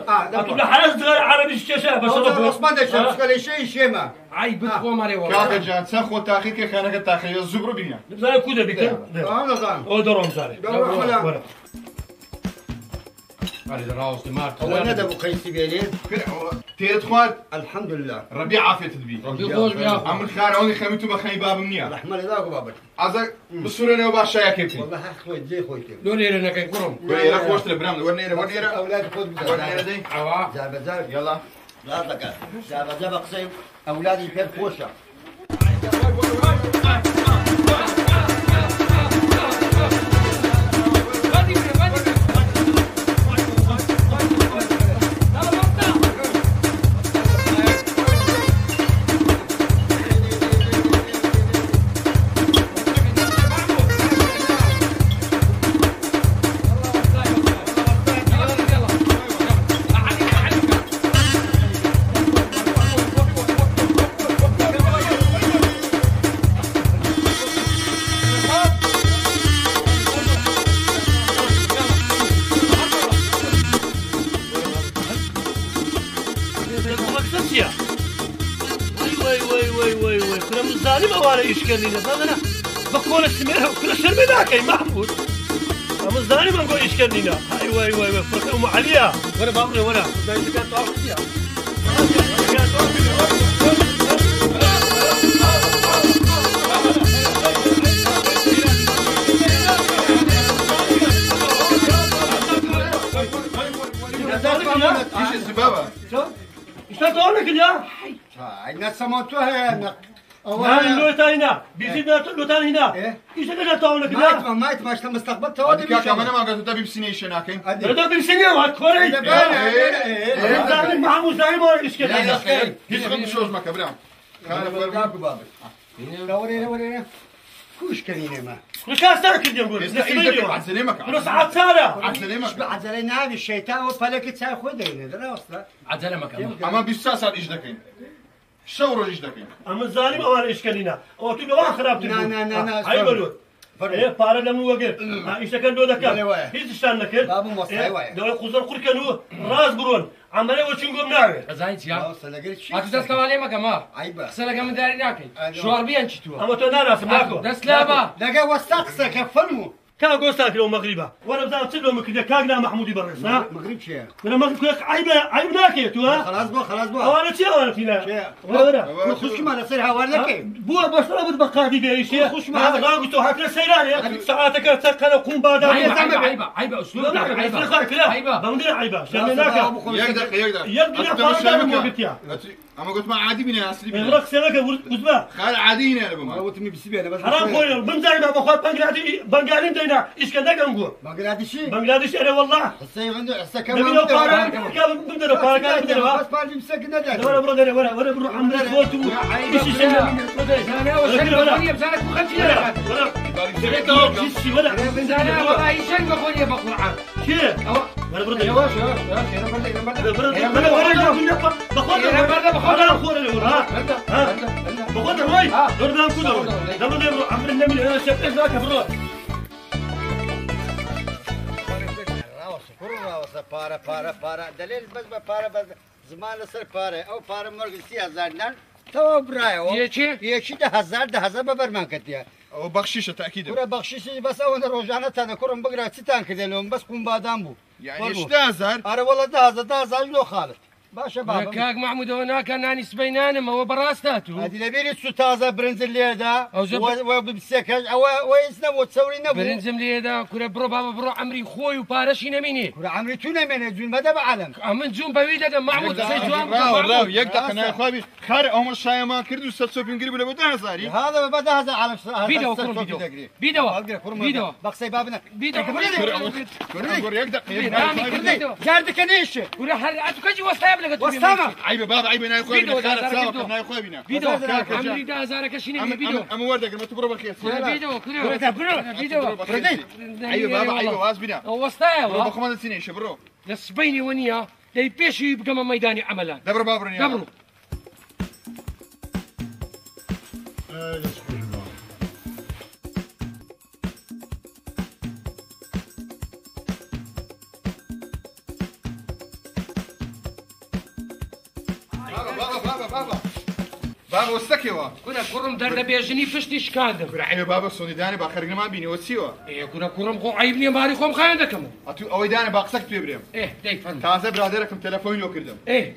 لە حەرز دڵار عەرەبیش کێشە بەسەڵە ڕۆسمەن دەچێت بچکەلەیشەی شێمە ئای بخۆ مارێ کاکە جان چەند خۆ تاقی کە خانەکە تاقیە زوو بڕۆ بینە بزانە کو دەبیکەن ئەو دەڕۆم زارێ ڕاوستی مارد ئەوە نەدەبوو قەیسی بێنێت تێت خوارد الحەمدولله ڕەبی عافێتت بی ئەمن خارەوەی خەمی تو بەخەی بابم نییە رەحمە لەداگو بابەت ئازە بسوورێنەوە باش شایەکەی بکەین وەڵڵا هەر خۆی جێ خۆی کرد لۆ لێرە نەکەین کوڕم وێرە خۆشترە برام وەرنێرە ئەولادی خۆت وەرنێرە دەی ئەوە جار بەجار یاڵا لا دەکات جار بەجار بە قسەی ئەولادی پێر خۆشە ئیشکردینە زانە بە کۆلە سمێرە کولە شەرمێ ناکەی محمود ئەمە زانی من بۆ ئیشکردینە های وای وای وای فڕکە ئەومە عەلیە وەرە با بڕێ وەرە زانیشەکان تەواو کردیە ئیشتا تەواو نەکردیا نەسەما تۆ هەیە نانی لۆتان هینا بیزید لۆتان هینا ئیشەکەشا تەواو نەکردیا مایت ماشتە مستەقبەت تەوا کاکە ئەمە نەماگەت تا بیبسینە ئیشە ناکەین دەدا بنویسینەوە کۆرەی زانین محمود زانین بۆ ئیشکردینە هیچ خەم شۆژ مەکە برام وەرێرە وەرێرە کوشکەینێمە لکاستا کردیم گوش عجلێ مەکە درۆ سەعات چارە عجلێ مەکە عجلە ناوی شەیتاوە پەلەکە چای خۆی دەینێ دەراوەستە عجلە مەکە ئەمە 20 ساعت ئیش دەکەین شەو ڕۆژ ئیش دەکەین ئەمە زانیم ئەوانە ئیشکردینە ئەوە تو لەوان خراپتر هەی بەلوت پارە لەم وەگەر ئیشەکەن دۆ دەکەن هیچ شتان نەکرد دەوڵە قوزەر قورکەن و ڕاست بڕۆن ئەمەلەوە چنگۆم ناوێت ئەزای چیا ئەتو دەستەوە لێ مەکە ما قسە لەگە من داری ناکەین شوار بیان چی تووە ئەمە تۆ ناناسم ناکۆ دەست لابە لەگە وەستا قسەکە فەرموو کا گۆستا کرەوە مەغریبە وەرە بزانم چ لۆ مکردە کاکنا مەحمودی بەڕێز نا مەغریب چییە منە مەغریب کوێک عیب ناکێت توە خلاص بۆ خلاص بۆ ئەوانە چی ئەوانە تینە وەرە خوشکمان لەسەر هاوار نەکەی بووە بەشترە بت بە قادی بێیشێ ڕاگوت تۆ هاترە سەیرانێ سەعاتەکە چەقەنە قوم بادا عیبە ئوسلوب عیبە بەمدرە عیبە شەرمێ ناکە یەک دقیقە یەک دنیا پارە مۆگتیا ئەمە گوتمان عادی بینێ ئاسری بینێ ڕق سێنەکە وزبە خار عادی نێ لە بم وتمی بسی بێنە بەس حرام خۆی بمزانیمە بەخوا بەنگالیم دەینا ئیشکەندەکەم گووە بەنگلادیشی بەنگلادیش ئەرێ وەڵڵا قسەی غەندە قسەکە دەبینەوە پارە بمدرە بارك الله بس بالي مسكنا ده ولا برو ولا برو عمري خوتو ايش يسمى انا وشن بخوني بزانك وخمسين ولا انا والله شن بخوني بقرعه كيف ولا برو يا واش پارە دەلێت بەس بە پارە بە زمان لەسەر پارە ئەو پارە مەرگ 30,000 تەواو برایەوە یەکی 10,000 بە بەرمان کردیە ئەو بەخشیشە تاکیدە کوڕە بەخشیشی بەس ئەوەندە ڕۆژانەتانە کوڕم بگرە چتان کردێنەوە بەس قومبادان بوو یعنی 10,000 ئارە وەڵە 10,000 لۆ خاڵت باشە بابا كاك محمود هناك ناني سبينانم هو براستاتو هذه لبيري تسو تازة برنزل ليدا وبسكج او ويسنا وتصوري نبو برنزم ليدا كورا برو بابا برو عمري خوي وبارشي نميني كورا عمري تو نميني جون ماذا بعلم من جون بويدا محمود سيجوام راو يقدر انا خوابي خار او شاي ما كردو ستسو بنقري ولا بده هزاري هذا بدا هذا على فيديو فيديو بقصي بابنا فيديو يقدر جاردك نيش كورا حرقتو كجي وسام وسامة عيب بابا عيب انا خوابي خار ساوك انا خوابينا فيديو عمري دا هزارك شنو فيديو ام وردك ما تبرو بالكيس فيديو فيديو عيب بابا عيب واسبنا وسطايا برو بخمد سنين شبرو للسبيني ونيا دي بيش يبقى ميداني عملا دبر بابرني دبرو بابا وستكيوا كنا كرم در بيجني فشتي شكاندم كنا عيب بابا سوني داني باخرنا ما بيني وسيوا ايه كنا كرم خو عيبني ماري خوم خاندكم اتو اوي داني باقسك بيبريم ايه داي فهم تازه برادركم تليفون لو كردم ايه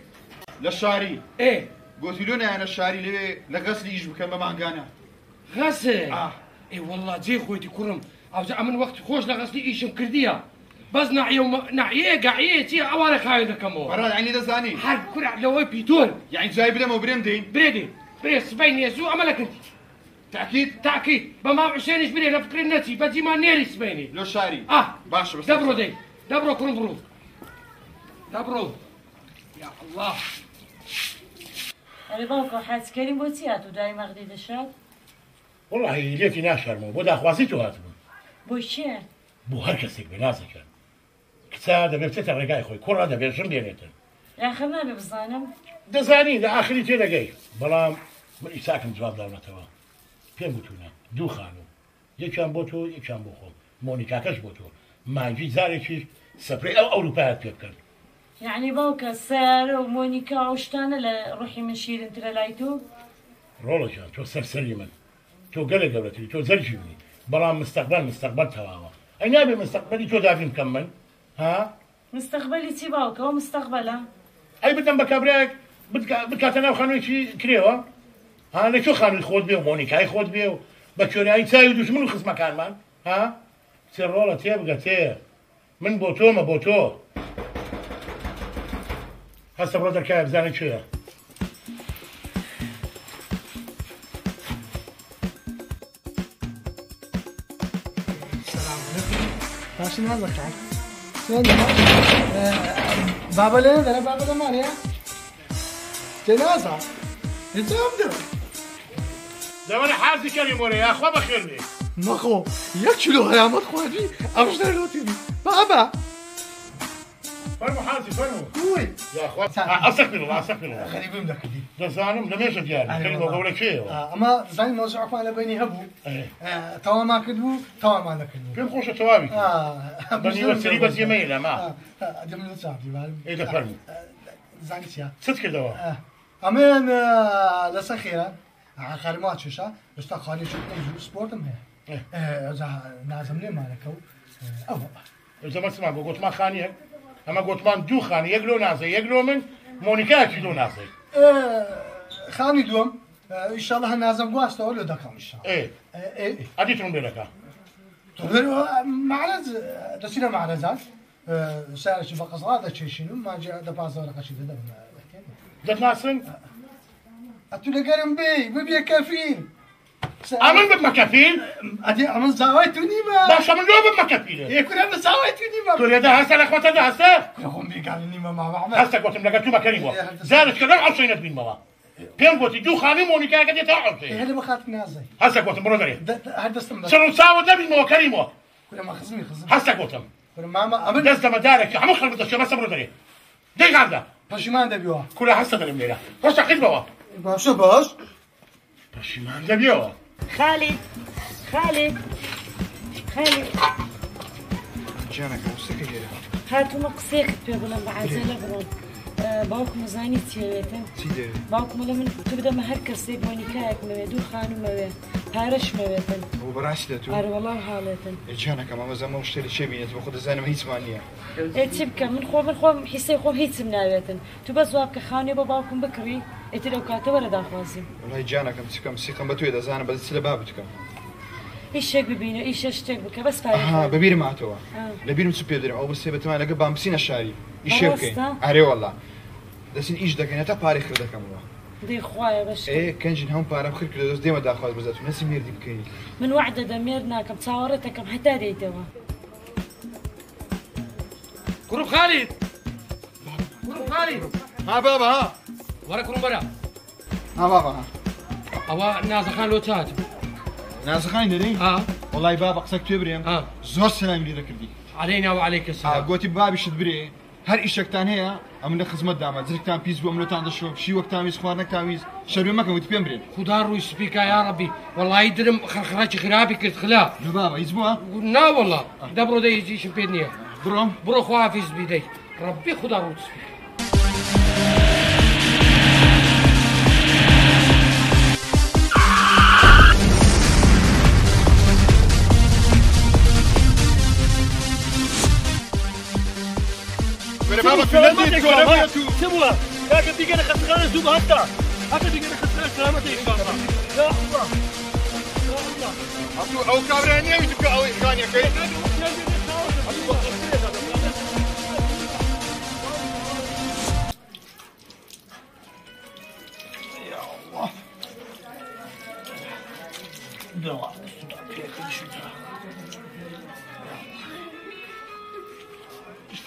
للشاري ايه قلت له انا الشاري لي لغسل يجي بكم مانغانا غسل ايه والله زي خويتي كرم او من وقت خوش لغسلي ايش مكرديا بس نعيه قاعيه تي اولا خايدكم برا يعني ده زاني حرب كرع لو بيتون يعني جايب لهم بريمدين بريدي سبين يسوع عملك انت تاكيد بما عشان يشبري لفكر النتي بدي ما نيري سبيني لو شاري باش بس دبرو دي دبرو كرم برو دبرو يا الله أنا بابا حاس كريم بوتياتو داي مغدي دشات والله ليه في ناس شرمو بدا خواسيتو هاتبون بوشين بو هر کسی بنازكن كتا دبر بتتا رجاي خوي كره دبر شم بينيتن يا خما ببزانم دزاني ده اخري تي دقي بلام من اساكن جواب دولتوا پێم بتونە دوو خانوو یەکیان بۆ تۆ یەکیان بۆ خۆم مۆنیکاکەش بۆ تۆ مانگی زارێکی سەپرەی ئەو ئەوروپایت پێ بکەن يعني باوكا سارة ومونيكا وشتانة لروحي من شير انت للايتو ڕۆڵەکان تۆ سەرسەری من تۆ گەلێک گەورەتری تۆ زەرجی منی بەڵام مستەقبەل تەواوە ئەی نابێ مستەقبەلی تۆ دابین بکەم من ها مستقبلي تي باوكا ومستقبلها ئەی بدەم بە کابراەک بکاتە ناو خانوویکی کرێوە ها لە چۆ خانووی خۆت بێ و مۆنیکای خۆت بێ و بە کێرایی چاوی دوژمن و خزمەکانمان ها سێ ڕۆڵە تێبگە تێ من بۆ تۆمە بۆ تۆ هەستە بڕۆ دەرکایە بزانێت کوێیە باشی نازەکەی بابە لێ دەرە بابە دەمانەیە تێنازە هێزام دە زەمانە حازی کەریم وەرە یاخوا بەخێر بێ مەخۆ 1 کیلۆ هەیامەت خواردی ئەوش دەرلۆتیبی بابە فەرمو حازی فەرمو کوی یاخوا ئەسەقبل ئەسەقبل خەریبم دەکردی دەزانم لەمێشە دیارە کەلمە گەورە کێیەوە ئەمە زانی مۆزوعەکمان لە بینی هەبوو تەوامان کردبوو تەوامان نەکردبوو پێم خۆشە تەواوی بەنیوەسەری بەس یێمەیە لەما دەم لە چاپی بالم ئێدە فەرمو زانی چیە چت کردەوە ئەمێن لەسەر خێرە خەرما چێشە ئێستا خانێکی سپۆرتم هەیە نازم لێمانەکە و ئەوە زەمەسمان بۆ گوتمان خانیەک ئەمە گوتمان دوو خانی یەک لۆ نازە یەک لۆ من مۆنیکایەکی لۆ نازەی خانی دووەم ئیشاڵە هە نازم گواستەوە لێ دەکەم ئەدیتم بێرەکە معرض دەچینە معرەزات سارێکی بە قەزڵا دەچێشین و ماجە دەپازەوەرەقەشی دەدەم دەتناسن ئەتو لەگەرم بێ ببیە کەفین أمن بمكافيل أدي أمن زاويتوني ما باش أمن لو بمكافيل يكون أنا زاويتوني ما تقول يا ده هسه الأخوة ده هسه يا أخوي قال ما بعمل هسه قلت لك ما كريمه زادت كذا عصينا بين ما بين قلت جو خاني مونيكا قد يتعرف هذا ما خاطر نازل هسه قلت مرودري هذا استمر شنو ساوى ده بين ما كريمه كل ما خزمي هسه قلت كل ما أمن دز مدارك عم خرب الشيء بس مرودري دي غاندا باشمان دبيوه كلها هسه درم ليله وش خدمه باش باش باشمان دبيوه خالد جانك مستكجر هاتو مقصيك بيقولن بعزيله برون باوكم زاني تيويتن سيدي باوكم لمن تبدا ما هركس مونيكاك مودو خانو موي هارش مويتن وبراش لتو ار والله حالتن جانك ما زعما مشتري شي بينت باخذ زين ما هي ثمانيه تبكى من خو حسي خو هيت مناويتن تو بس وابك خاني باباكم بكري لو كاتب ولا داخلازم والله جانك امسكم سيقم بتوي اذا زين بس لبابتك ايش ببينه ايش اشتك بك بس فارق ببير ما توا لبير مسبي درم او بس بتما لقى بامسين الشاري ايش يمكن اري والله دسين ايش دكنا تا باريخ دكم والله دي خويا باش ايه كان جن هم بارم خير كده ديما داخل بزات ناس مير دي بكين من وعده دميرنا كم تصورتك حتى ديتوا كروب خالد ها بابا ها ورا كروب برا ها بابا ها أوا ناس خان لو تات ناس خاين دري والله بابا قسك تبريم زور سلام لي ذكردي علينا وعليك السلام قوتي بابي شدبري هر إيش كتان هي أمنا خدمة دامات زرك تام بيس بأملو تان دشوا شي وقت تاميز خوارنك تاميز شربي ما كان وتبين برين خدار روي سبيكا يا ربي والله يدرم خرج خرابي كنت خلا يا بابا يزبوها لا والله دبرو دي يجي شمبيدني برو خوافيز بيدي ربي خدار روي سبيكا بابا في البيت كورة سموها هاك بيجينا خسران زوب هاك بيجينا خسران سلامتي ان شاء الله يا الله يا الله أو كابرانية ويتبقى أو إخوانية كي يا الله دواء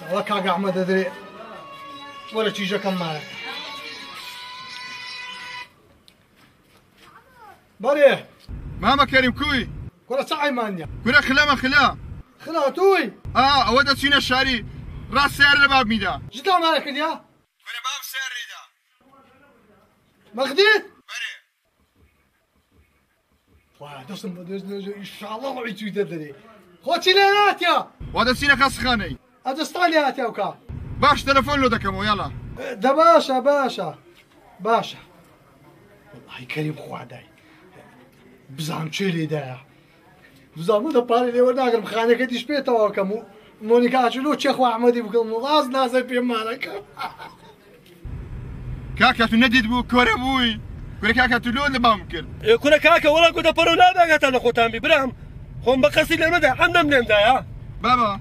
والله كاك احمد ادري ولا تيجي كم مالك بريه ماما كريم كوي كرة ساعة مانيا كرة خلا توي أود سينا الشاري راس سعر الباب ميدا جدا مالك يا كرة باب سعر ريدا مخديت بريه واه دسم ان شاء الله وعيتو يدري خوتي ليلات يا وهذا سينا خاص خاني أدستانيات يا وكا باش تلفون له دكمو يلا ده باشا والله كريم خواداي بزعم تشيلي دا بزعم ده باري لي وناقر مخانك ديش بيتا وكمو مونيكا شلو تشيخ احمدي بكل مغاز نازل في مالك كاكا تنديد بو كوربوي كورا كاكا تلون ما ممكن كورا كاكا والله كنت برونا دا قتل اخوتان ببرام هم بقسي لنا دا حنا منين دا يا بابا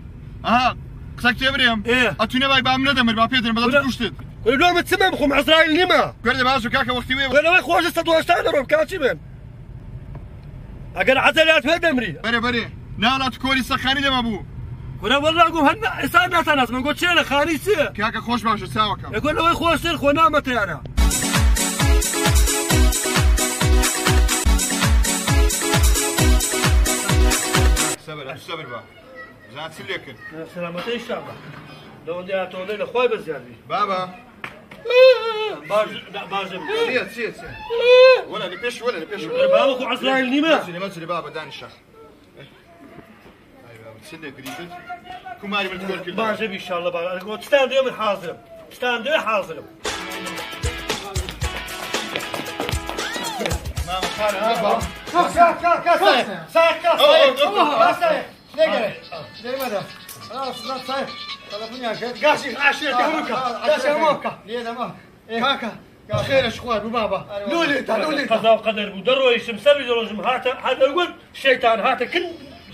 قسك تبريم اتوني باي بام ندمر با بيدر بدل كشتد كل لو متسمم خو عزرائيل نيما كرد باسو كاكا وقتي وي ولا خوش استدوشتان روم كاتشي من اقل عزلات بدمري بري لا تكوري سخاني لما بو ولا والله اقول هنا اسانا تناس من قلت شيله خاريسي كاكا خوش باش تساوك يقول له خوش سير خو نامت انا صبر با زاد سليكن سلامتي ان شاء الله لو عندي اتوني لاخوي بزيادي بابا باجم سيت ولا لبيش بابا خو عزرائيل نيما مسلي بابا داني الشيخ ايوه بتسلي قريبك كماري من تقول كده باجم ان شاء الله بابا تستاند يوم حاضر تستاند حاضر ماما خالد بابا كاسة ليه ماذا خلاص لا صحيح تلفوني قاسي عاشية تهمك قاسي همك ليه ده كاكا خير اشخوان ببابا لولي قضاء وقدر بدرو يسم سبي زوجم هذا يقول الشيطان هذا كن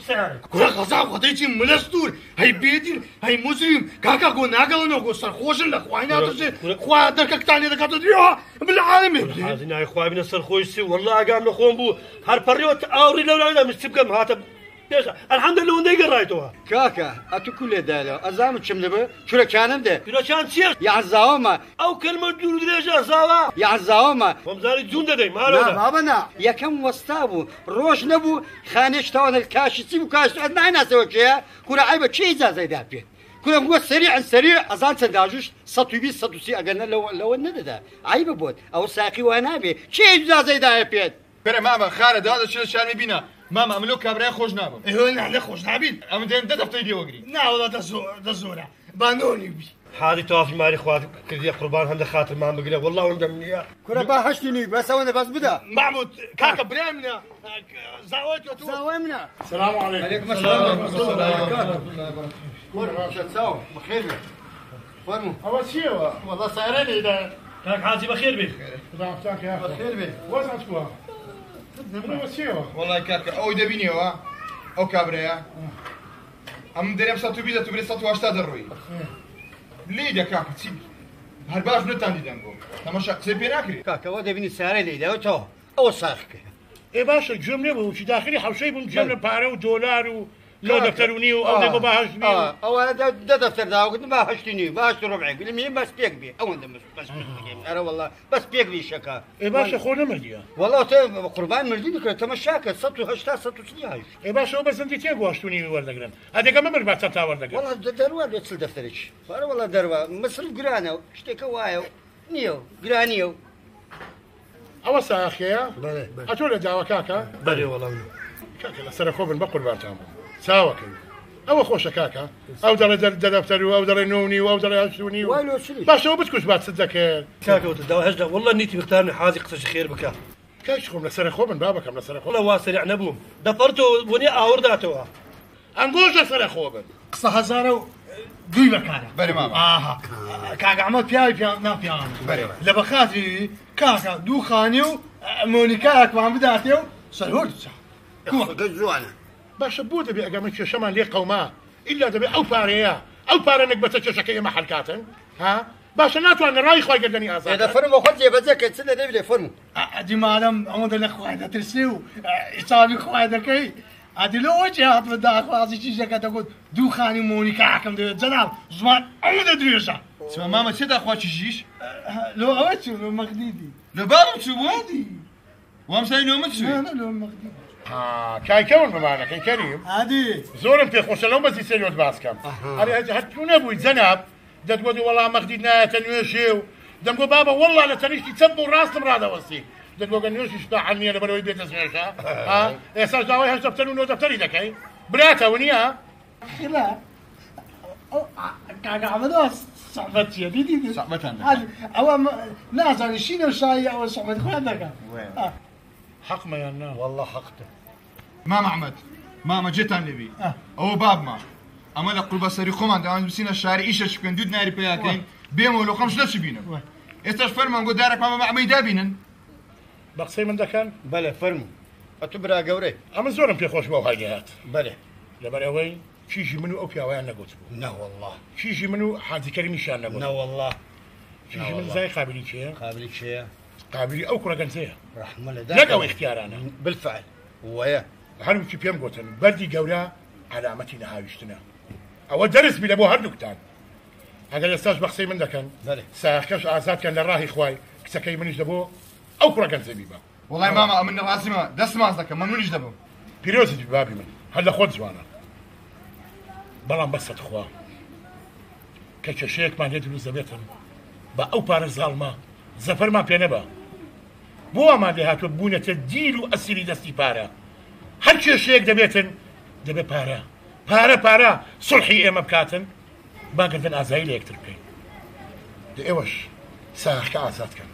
سعرك كره غزا خديتي ملستور هي بيدين هي مسلم كاكا كو ناقل نو سرخوش لك وينا تجي خوا دركك تاني دكاتو ديوها بالعالم هذه يا اخويا من السرخوش والله قام نخون بو هر بريوت اوري لولا مش تبقى مهاتب الحمد لله وندي قرايتوها كاكا اتو كل دالا ازام تشملبه شو كانم ده شو كان شيخ يا عزاوما او كلمه دول دريج عزاوا يا عزاوما ومزاري جون ده ما لا بابنا يا كم وستابو روش نبو خانش تاون الكاشتي وكاش عندنا ناس وكيا كره عيبه شي زي ده بيه كنا نقول سريعا سريع ازان تداجوش سطوبي سطوسي اجنا لو ندى عيبه بود او ساقي وانا بي شي زي ده بيه برا ماما خالد هذا شنو شان بينا ماما املوك كابرين خوش نابم ايوه نحن خوش نابين ام دين دفتي دي وقري لا والله ده زوره بانوني بي هذه توافي مالي خواتك كذي قربان هند خاطر ما بقول والله وندم يا كنا باهشتني بس وانا بس بدا محمود كاكا بريمنا زاويمنا السلام عليكم. عليكم السلام ورحمه الله وبركاته ورا شو تساوي بخير فرموا أول شيء والله صايرين اذا كاك حازي بخير بك ضعفتك يا أخي. بخير بيه وزعتكوا. أول شيء. والله كاكا او دبيني وا او كابريا ام دريم ساتو بيزا تبري ساتو اشتا دروي ليدا كاكا تسيب هالباش نتاندي دنگو تماشا سيبي ناكري كاكا وده بني ساري ليدا وتو او صاحك إيه باشا الجملة وش داخلي حوشي بالجملة بارو ودولار ولو دفتروني أو ده باهش بيه. او انا ده دفتر ده قلت ما هشتني ما هشت ربعي بالمية بس بيك بي او انت بس انا والله بس بيك بي شكا إيه باشا خونا مرديا. والله قربان مردينك تمشاك سطو هشتا سطو سنياش إيه باشا بس أنت تيجوا هشتوني وردقرن هذا كم مرة بعد سنة وردقرن. والله دروا بيتصل دفترش وانا والله دروا مصرف قرانا اشتكى وايو نيو قرانيو أول ساخيا. بله أتولى دعوة كاكا. بلي والله كاكا لا سر خوب بقول بارتام. ساوا كي. أو خوش كاكا. أو در دفتر أو در نوني أو در هشتوني. ويلو سلي. باشا وبتكوش بعد صدق. كاكا وتداوى هجده والله نيتي بختارني حازي قصش خير بك كاش خوب لسر خوب بابك كم لسر خوب. والله واسرع نبوم دفرته وني أورداتوها أنقوش لسر خوب. قصة هزارة دوي مكانه بري ماما كاكا عمل بياي نا بيان بري لبخاتي كاكا دو خانيو مونيكاك وعم بداتيو سلهود صح قزوانا باشا بوده بأقامك شمان لي قوما إلا دبي أو باريا أو بارنك بتشكي محل كاتن ها باشا ناتو أنا رايح خوي قدني أزاي إذا فرموا خدي بزك تسلا دبي فرموا دي معلم عمود الاخوة ترسيو إصابي خواه كي هذه لو وجهات بدها خلاص شيء كذا تقول دو خاني مونيكا كم ده زناب زمان عمود دريشة سما ماما تشد اخوات شيش لو أوتشو لو مخديدي لو بابا شو وادي وامساي نوم لا تشوي لا لو مخديدي كاي كون بمعنى كاي كريم هذه زور انت خوش لو بس يسيروا باسكم هذه هتكون ابوي زناب ده تقول والله ما خدينا تنويشيو ده تقول بابا والله لا تريش تسبوا راس مراد وصي ده تقول كنوش يشبع عني انا بروي بيت اسمعها ها يا ساج داوي هاش دفترون ودفتري لك هي براتا ونيا لا كاكا عملوا صعبتي دي صعبتها هذه أو ناس يعني شينو شاي أو صعبت خويا ذاك حق ما يانا والله حقته ماما احمد ماما جيت عن لبي او باب ما اما لا قرب سري خمان ده بسينا الشارع ايش شكن دود ناري بياكين بيمو لو خمس لا شبينا استاش فرما نقول دارك ماما مع ميدا بينن بقصي من دكان بله فرموا أتبرع قوري اما زورم في خوش بو هاجات بله لبروي شيجي منو او بياوي انا قلت لا والله شيجي منو حاجي كريم شان لا نقول والله شيجي من زي قابلي شيء قابل شيء قابلي او كره جنسيه رحمة الله لقوا اختيار انا بالفعل ويا هل في بيام قلت بلدي قورا علامتنا هاوشتنا او درس بلا بو هردوكتان هذا الاستاذ بقصي من دكان بله ساكش ازاد كان راهي اخواي كسكي منيش دبو او كره جنسيه بيبا والله ماما من العاصمه دس ما قصدك ما منيش دبو بيروزي بابي من هلا خذ زوانا بلان بس اخوا كشيك ما ندري زبيتهم با او بار ظالمه زفر ما بينبا بو ما ده هاتو بونه تديلو اسيري دستي بارا هر شيك دبيتن دبي بارا صلحي اما بكاتن باقي ذن ازايل يكتركي دي ايوش ساخ كاسات كان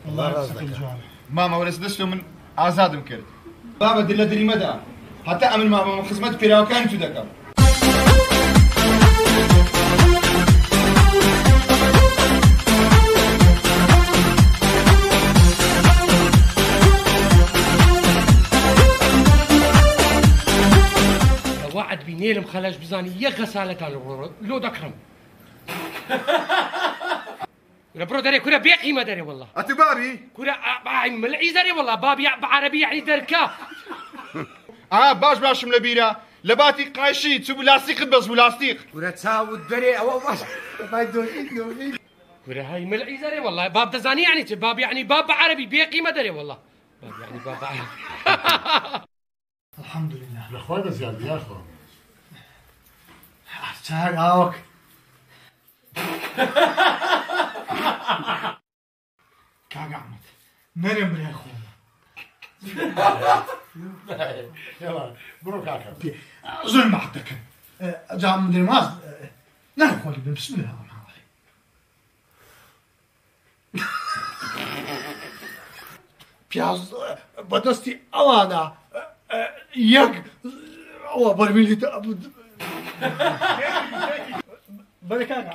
الله رازقك ماما ورس دستو من ازادم كرد بابا دل دري مدى حتى امن ماما من خدمت كراو كان تو دكا نێلم خەلەش بزانی یەک غەسالەتان لۆ دەکڕم كورة برو دري كورة بيع قيمة دري والله أنت بابي كورة ملعي دري والله بابي بعربي يعني دركا باش ملبيرة لباتي قايشي تسوي لاستيق بس بلاستيق كورة تساود دري أو باش باي دورين كورة هاي ملعي دري والله باب تزاني يعني باب يعني باب عربي بيع قيمة دري والله باب يعني باب عربي الحمد لله الأخوان بس يا أخو تعال هاوك كاق أحمد نرم بلا أخونا يلا بروك عاكم ظلم حدك جاء مدير ماز لا أخواني بسم الله الرحمن الرحيم بياز بدستي أوانا يك أو برميلي تأبد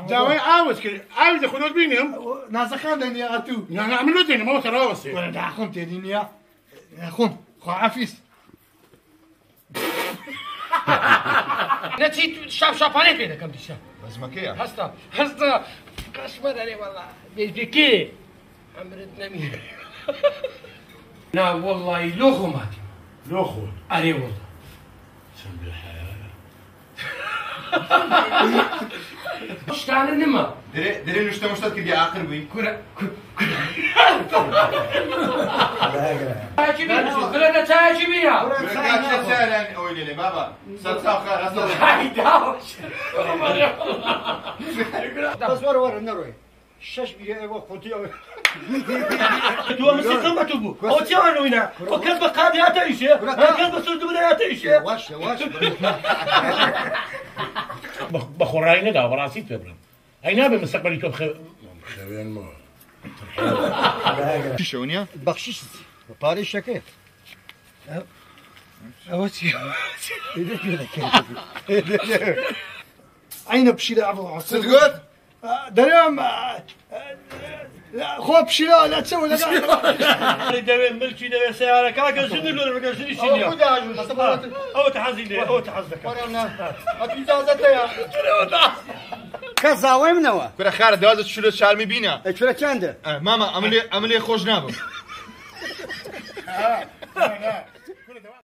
جاوي عاوز كده عاوز ياخذوا بينهم ناس خان يا أتو يعني عملوا دين ما ترى بس ولا ده أخون تدين يا أخون خو عفيس نتي شاباني كده كم ديشا بس ما كيا هستا كشمر عليه والله بيكي عمرت نمي لا والله لوخو ماتي لوخو عليه والله سمح اشتغل النما دري نشتا مشتت كدي آخر بي كرة تاجبيها كرة تاجبيها كرة سهلا أولي لي بابا ستساو خير أصلا هاي داوش بس ورا نروي شش بيجي وقتي تو مسكين ما تبو او تيانو هنا وكذب قاضي اتايشه كذب سود بلا اتايشه واش بخوراينا دا براسي تبرم اينا بمستقبلي كم خوين ما شونيا بخشيش باري شكيت اوتي عين بشيله عفوا صدقت دريم خو بشيله لا تسوي لا دوين ملكي دوين سيارة كاكا سندلو ولا كاكا سندلو او تحزي لي او تحزك كزاوي منوا كرة خير دوازة شلو شارمي بينا شلو كانده ماما عملي خوش نابم